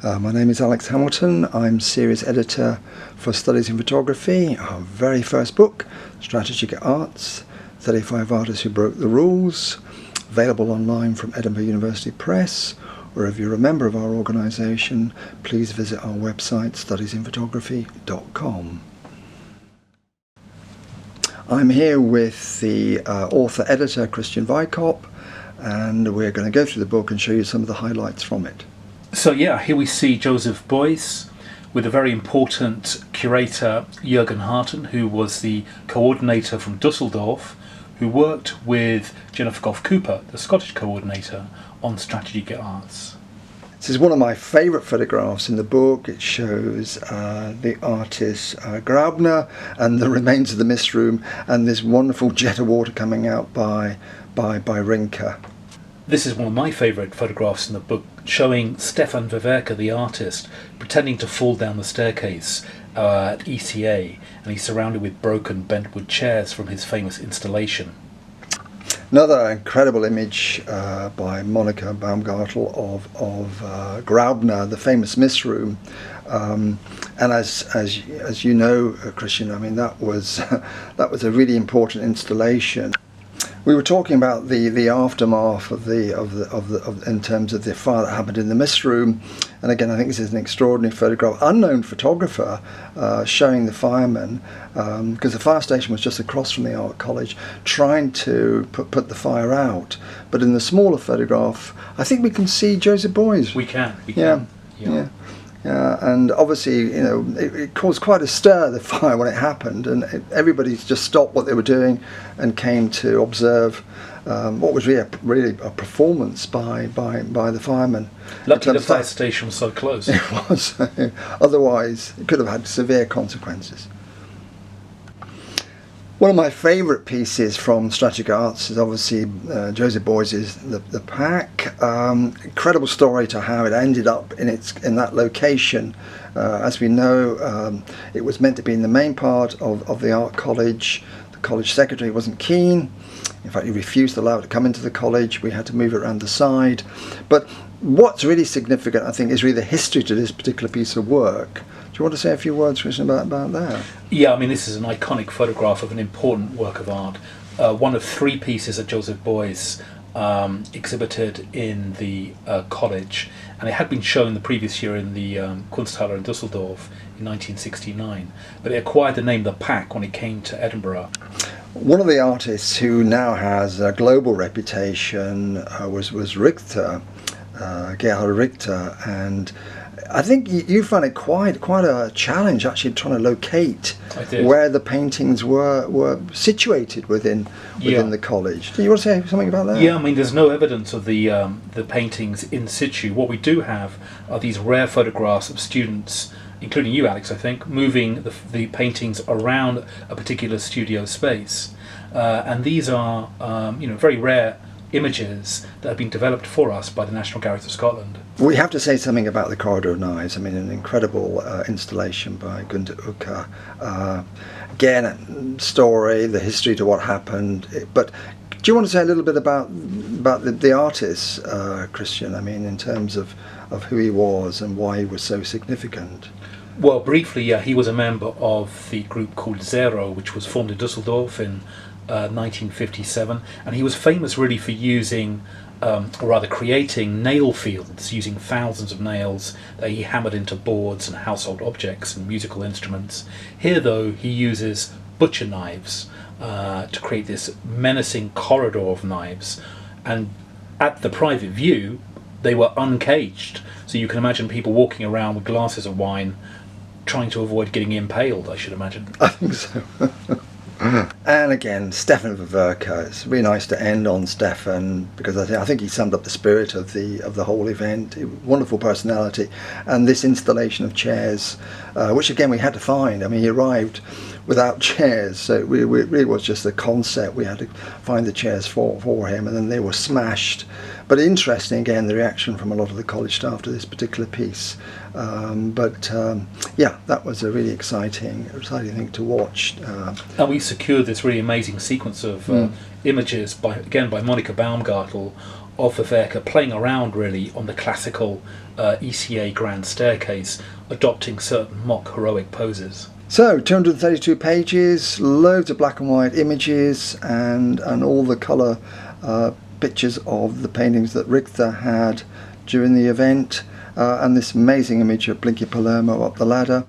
My name is Alex Hamilton. I'm series editor for Studies in Photography. Our very first book, Strategic Arts, 35 Artists Who Broke the Rules, available online from Edinburgh University Press, or if you're a member of our organisation, please visit our website, studiesinphotography.com. I'm here with the author-editor, Christian Weikop, and we're going to go through the book and show you some of the highlights from it. So yeah, here we see Joseph Beuys with a very important curator, Jürgen Harten, who was the coordinator from Dusseldorf, who worked with Jennifer Gough Cooper, the Scottish coordinator, on strategic arts. This is one of my favourite photographs in the book. It shows the artist Grabner and the remains of the mist room and this wonderful jet of water coming out by Rinke. This is one of my favourite photographs in the book, showing Stefan Wewerke, the artist, pretending to fall down the staircase at ECA, and he's surrounded with broken bentwood chairs from his famous installation. Another incredible image by Monika Baumgartel of Grabner, the famous mist room, and as you know, Christian, I mean that was a really important installation. We were talking about the aftermath of in terms of the fire that happened in the mist room, and again I think this is an extraordinary photograph, unknown photographer showing the firemen, because the fire station was just across from the art college, trying to put the fire out. But in the smaller photograph, I think we can see Joseph Beuys. We can. Yeah. And obviously, you know, it caused quite a stir, the fire, when it happened, and everybody just stopped what they were doing and came to observe what was really a performance by the firemen. Luckily the fire station was so close. It was. Otherwise, it could have had severe consequences. One of my favourite pieces from Strategic Arts is obviously Joseph Beuys' the Pack. Incredible story to how it ended up in that location. As we know, it was meant to be in the main part of the art college. The college secretary wasn't keen. In fact, he refused to allow it to come into the college. We had to move it around the side. But what's really significant, I think, is really the history to this particular piece of work. Do you want to say a few words, Christian, about that? Yeah, I mean, this is an iconic photograph of an important work of art. One of three pieces that Joseph Beuys exhibited in the college, and it had been shown the previous year in the Kunsthalle in Dusseldorf in 1969, but it acquired the name The Pack when it came to Edinburgh. One of the artists who now has a global reputation was Richter, Gerhard Richter, and I think you found it quite a challenge actually trying to locate where the paintings were situated within the college. Do you want to say something about that? Yeah, I mean, there's no evidence of the paintings in situ. What we do have are these rare photographs of students, including you, Alex, I think, moving the paintings around a particular studio space, and these are very rare images that have been developed for us by the National Galleries of Scotland. Well, we have to say something about the Corridor of Knives. I mean, an incredible installation by Günter Ucker. Again, story, the history to what happened. But do you want to say a little bit about the artist, Christian? I mean, in terms of who he was and why he was so significant. Well, briefly, yeah, he was a member of the group called Zero, which was formed in Dusseldorf in 1957, and he was famous really for using, or rather creating, nail fields, using thousands of nails that he hammered into boards and household objects and musical instruments. Here, though, he uses butcher knives to create this menacing corridor of knives, and at the private view, they were uncaged, so you can imagine people walking around with glasses of wine trying to avoid getting impaled, I should imagine. I think so. And again, Stefan Wewerke. It's really nice to end on Stefan, because I think he summed up the spirit of the whole event. Wonderful personality, and this installation of chairs, which again we had to find. I mean, he arrived without chairs, so it really was just the concept. We had to find the chairs for him, and then they were smashed. But interesting, again, the reaction from a lot of the college staff to this particular piece. Yeah, that was a really exciting thing to watch. And we secured this really amazing sequence of images by Monika Baumgartel of the Weikop playing around really on the classical ECA grand staircase, adopting certain mock heroic poses. So 232 pages, loads of black and white images, and all the colour pictures of the paintings that Richter had during the event, and this amazing image of Blinky Palermo up the ladder.